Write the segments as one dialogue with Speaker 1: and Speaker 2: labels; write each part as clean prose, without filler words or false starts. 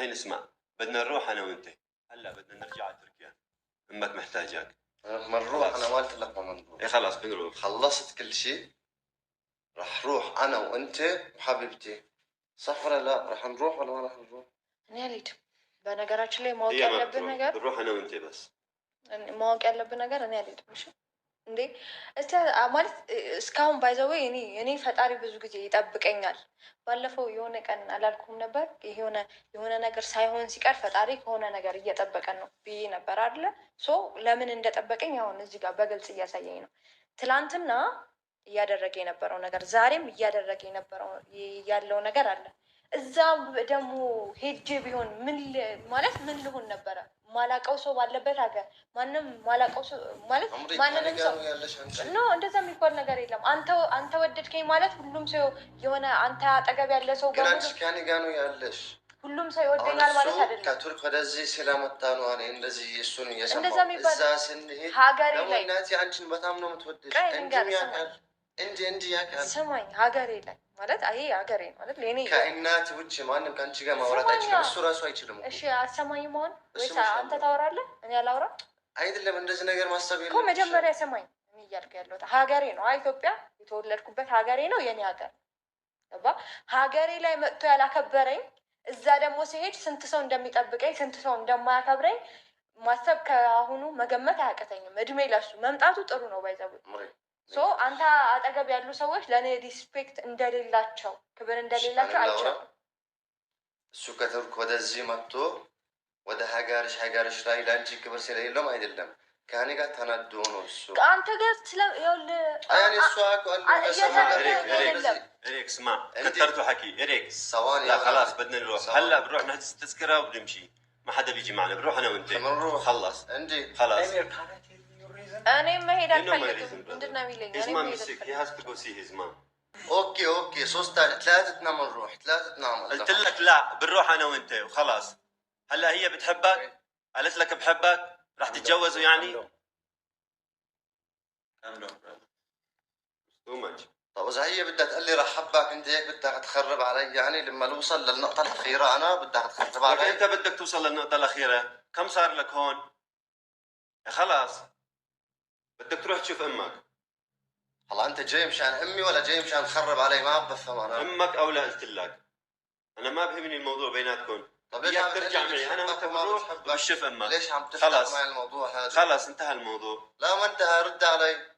Speaker 1: الحين اسمع، بدنا نروح انا وانت، هلا بدنا نرجع على تركيا، امك محتاجاك.
Speaker 2: ما نروح، انا ما قلت لك ما نروح.
Speaker 1: ايه خلاص بنروح.
Speaker 2: خلصت كل شيء، رح روح انا وانت وحبيبتي، صح ولا لا؟ رح نروح ولا ما رح نروح؟
Speaker 3: እኔ አልሄድም። በነገራችን ላይ ማወቅ ያለብን ነገር
Speaker 1: ብንሮح انا وانت بس
Speaker 3: ማወቅ ያለብን ነገር እኔ አልሄድም። እሺ እንዴ ማለት እስካሁን ባይዘዌ እኔ ፈጣሪ ብዙ ጊዜ ይጠብቀኛል። ባለፈው የሆነ ቀን አላልኩም ነበር የሆነ ነገር ሳይሆን ሲቀር ፈጣሪ ከሆነ ነገር እየጠበቀን ነው ብዬ ነበር አይደለ? ሶ ለምን እንደጠበቀኝ አሁን እዚህ ጋር በግልጽ እያሳየኝ ነው። ትላንትና እያደረገ የነበረው ነገር ዛሬም እያደረገ የነበረው ያለው ነገር አለ። እዛ ደግሞ ሄጄ ቢሆን ምን ልሆን ነበረ? ማላቀው ሰው ባለበት ሀገር ማንም ማላቀው ሰው ማለት ማንንም ሰው ነው። እንደዛ የሚባል ነገር የለም። አንተ ወደድከኝ ማለት ሁሉም ሰው የሆነ አንተ አጠገብ ያለ ሰው
Speaker 2: ከኔ ጋር ነው ያለሽ።
Speaker 3: ሁሉም ሰው ይወደኛል ማለት አይደለም።
Speaker 2: ከቱርክ ወደዚህ ስለመጣ ነው እኔ እንደዚህ እሱን እየሰማሁ
Speaker 3: እንደዛ የሚባል
Speaker 2: እዛ ስንሄድ
Speaker 3: ሀገሬ ላይ
Speaker 2: እናቴ አንቺን በጣም ነው የምትወደሽ እንጂ ያውቃል።
Speaker 3: ስማኝ ሀገሬ ላይ ማለት ይሄ ሀገሬ ማለት ለኔ
Speaker 2: ከእናት ውጭ ማንም ከአንቺ ጋር ማውራት አይችልም። እሱ ራሱ አይችልም።
Speaker 3: እሺ አሰማኝ መሆን ወይስ አንተ ታወራለህ እኔ አላውራ?
Speaker 2: አይደለም እንደዚህ ነገር ማሰብ የለም
Speaker 3: እኮ መጀመሪያ ስማኝ። እኔ እያልኩ ያለሁት ሀገሬ ነው። ኢትዮጵያ የተወለድኩበት ሀገሬ ነው፣ የኔ ሀገር ነው። ሀገሬ ላይ መጥቶ ያላከበረኝ እዛ ደግሞ ሲሄድ ስንት ሰው እንደሚጠብቀኝ ስንት ሰው እንደማያከብረኝ ማሰብ ከአሁኑ መገመት አያቅተኝም። እድሜ ለሱ መምጣቱ ጥሩ ነው። ባይዘው አንተ አጠገብ ያሉ ሰዎች ለእኔ ሪስፔክት እንደሌላቸው ክብር እንደሌላቸው አይቻልም።
Speaker 2: እሱ ከቱርክ ወደዚህ መጥቶ ወደ ሀገርሽ ላይ ለአንቺ ክብር ስለሌለውም አይደለም ከእኔ ጋር ተናዶ ነው እሱ
Speaker 3: አንተ ጋር
Speaker 1: إريك اسمع كترتوا حكي إريك
Speaker 2: ثواني
Speaker 1: لا خلاص بدنا نروح هلا بنروح نحجز التذكرة وبنمشي ما حدا بيجي معنا بنروح أنا وأنت
Speaker 2: بنروح
Speaker 1: خلص
Speaker 2: عندي
Speaker 1: خلاص
Speaker 3: أنا ما هي دافعة عندنا ميلين
Speaker 1: إزما مسك هي هاس تقوسي إزما
Speaker 2: اوكي ثلاثتنا بنروح ثلاثتنا
Speaker 1: قلت لك لا بنروح أنا وأنت وخلاص هلا هي بتحبك قالت لك بحبك راح تتجوزوا يعني تو ماتش
Speaker 2: طب إذا هي بدها تقول لي رح حبك أنت هيك بدك تخرب علي يعني لما نوصل للنقطة الأخيرة أنا بدك تخرب علي.
Speaker 1: أنت بدك توصل للنقطة الأخيرة كم صار لك هون؟ خلاص بدك تروح تشوف أمك.
Speaker 2: هلا أنت جاي مشان أمي ولا جاي مشان تخرب علي؟ ما بفهم أنا.
Speaker 1: أمك أو لا قلت لك أنا ما بهمني الموضوع بيناتكم.
Speaker 2: طب ليش عم
Speaker 1: ترجع معي أنا وأنت بنروح ونشوف أمك.
Speaker 2: ليش عم تفتح معي الموضوع هذا؟
Speaker 1: خلاص انتهى الموضوع.
Speaker 2: لا ما انتهى رد علي.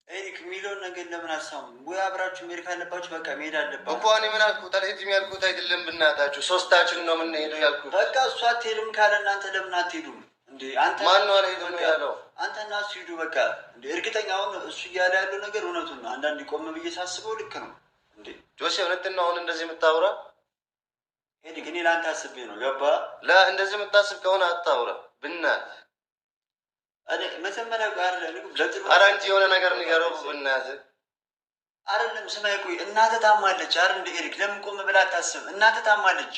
Speaker 4: ኤሪክ የሚለውን ነገር ለምን አሳሙን? ወይ አብራችሁ መሄድ ካለባችሁ በቃ መሄድ አለባችሁ
Speaker 2: እኮ እኔ ምን አልኩት? አልሄድም ያልኩት አይደለም። ብናታችሁ ሶስታችን ነው የምንሄደው ያልኩት።
Speaker 4: በቃ እሷ አትሄድም ካለ እናንተ ለምን አትሄዱም እንዴ? አንተ
Speaker 2: ማን ነው አልሄድም ያለው?
Speaker 4: አንተ እና እሱ ሂዱ በቃ እንዴ። እርግጠኛ አሁን እሱ እያለ ያለው ነገር እውነቱን ነው። አንዳንዴ ቆም ብዬ ሳስበው ልክ ነው እንዴ።
Speaker 2: ጆሴ እውነትን ነው አሁን እንደዚህ የምታወራ?
Speaker 4: ኤሪክ እኔ ለአንተ አስቤ ነው ገባ?
Speaker 2: ላ እንደዚህ የምታስብ ከሆነ አታውራ ብናት
Speaker 4: እኔ መጀመሪያ ጋር ለጥሩ
Speaker 2: ኧረ እንጂ የሆነ ነገር ንገረው በእናትህ።
Speaker 4: አይደለም ስማይ ቆይ እናትህ ታማለች አይደል እንደ ኤሪክ ለምን ቆም ብላ አታስብም? እናትህ ታማለች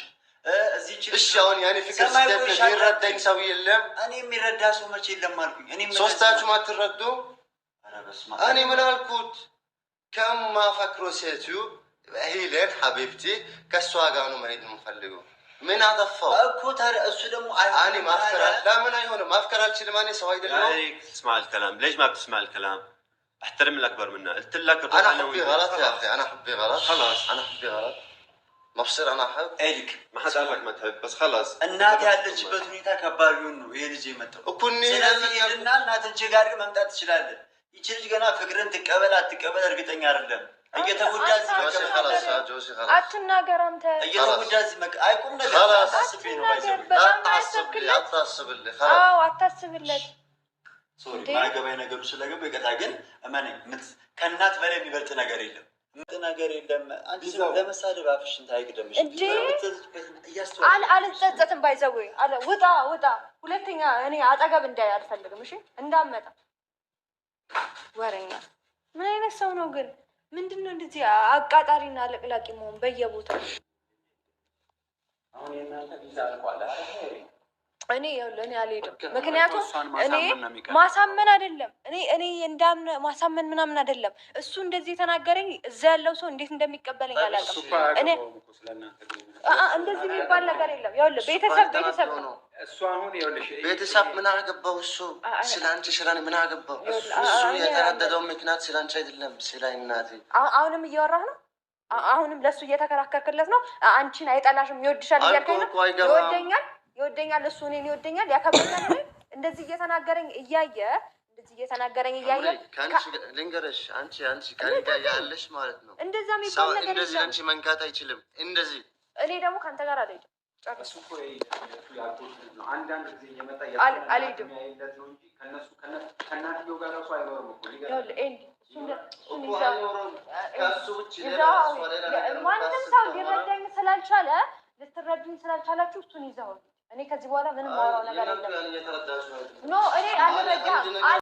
Speaker 4: እዚህ ችግር
Speaker 2: እሺ አሁን ያኔ ፍቅር ሲደረግ የሚረዳኝ ሰው የለም።
Speaker 4: እኔ የሚረዳ ሰው መቼ የለም አልኩኝ። እኔ
Speaker 2: ሶስታችሁም አትረዱ።
Speaker 4: ኧረ በስመ አብ
Speaker 2: እኔ ምን አልኩት? ከማ ፈክሮ ሴቱ ሄለን ሐቢብቲ ከሷ ጋር ነው መሄድ የምፈልገው። ምን አጠፋው
Speaker 4: እኮ ታዲያ እሱ ደግሞ
Speaker 2: እኔ ማፍከር ለምን አይሆንም? ማፍከር አልችልም። انا ሰው አይደለም።
Speaker 1: اسمع الكلام ليش ما بتسمع الكلام؟ احترم الاكبر منا قلت لك
Speaker 2: انا حبي غلط يا اخي انا حبي غلط
Speaker 1: خلاص
Speaker 2: انا حبي غلط ما بصير انا احب
Speaker 4: ኤሪክ
Speaker 1: ما حد قال لك ما تحب بس خلاص
Speaker 4: እናት ያለችበት ሁኔታ ከባድ ነው። ይሄ ልጅ የመጣው
Speaker 2: እኩኒ
Speaker 4: ስለዚህ ሄድና እናትህ ጋር መምጣት ትችላለህ። ይቺ ልጅ ገና ፍቅርን ትቀበል አትቀበል እርግጠኛ አይደለም። እየተጎዳ
Speaker 3: አትናገር አንተ
Speaker 4: እየተጎዳ አይቁም ነገር አታስብ ነው ባይዘው
Speaker 2: አታስብልህ
Speaker 3: አዎ አታስብለት
Speaker 4: ሶሪ ማገባይ ነገሩ ስለገባ ይቀጣ ግን እማኔ ከእናት በላይ የሚበልጥ ነገር የለም። አንቺ ለመሳደብ አፍሽን ታይግደምሽ
Speaker 3: አልጸጸትም ባይዘው አለ ውጣ ሁለተኛ እኔ አጠገብ እንዳይ አልፈልግም። እሺ እንዳመጣ ወረኛ ምን አይነት ሰው ነው ግን? ምንድነው እንደዚህ አቃጣሪና ለቅላቂ መሆን በየቦታው?
Speaker 4: አሁን የናንተ ቪዛ አልቋል አይደል?
Speaker 3: እኔ ያለው እኔ አልሄድም። ምክንያቱም እኔ ማሳመን አይደለም እኔ እንዳምን ማሳመን ምናምን አይደለም። እሱ እንደዚህ የተናገረኝ እዛ ያለው ሰው እንዴት እንደሚቀበለኝ አላውቅም። እኔ እንደዚህ የሚባል ነገር የለም። ያለው ቤተሰብ ነው።
Speaker 2: እሱ አሁን ይኸውልሽ ቤተሰብ ምን አገባው? እሱ ስላንቺ ሽራን ምን አገባው? እሱ የተናደደው ምክንያት ስላንቺ አይደለም ስለ እናቴ።
Speaker 3: አሁንም እያወራህ ነው። አሁንም ለሱ እየተከራከርክለት ነው። አንቺን አይጠላሽም ይወድሻል እያልከኝ ነው። ይወደኛል እሱ እኔን ይወደኛል ያከብረኛል። እንደዚህ እየተናገረኝ እያየ
Speaker 2: ልንገርሽ አንቺ ከኔ ጋር ያለሽ ማለት ነው።
Speaker 3: እንደዛ የሚባል ነገር
Speaker 2: እንደዚህ አንቺ መንካት አይችልም። እንደዚህ
Speaker 3: እኔ ደግሞ ካንተ ጋር አልሄድም።
Speaker 5: እሱ እኮ ነው አንዳንድ ጊዜ እየመጣ
Speaker 3: አልሄድም
Speaker 5: ነው እንጂ ከእናትየው ጋር እራሱ አይኖርም እኮ
Speaker 3: ማንም ሰው ሊረዳኝ ስላልቻለ ልትረዱኝ ስላልቻላችሁ እሱን ይዘው እኔ ከዚህ በኋላ ምንም ማውራው ነገር የለም። ኖ እኔ አልረዳም።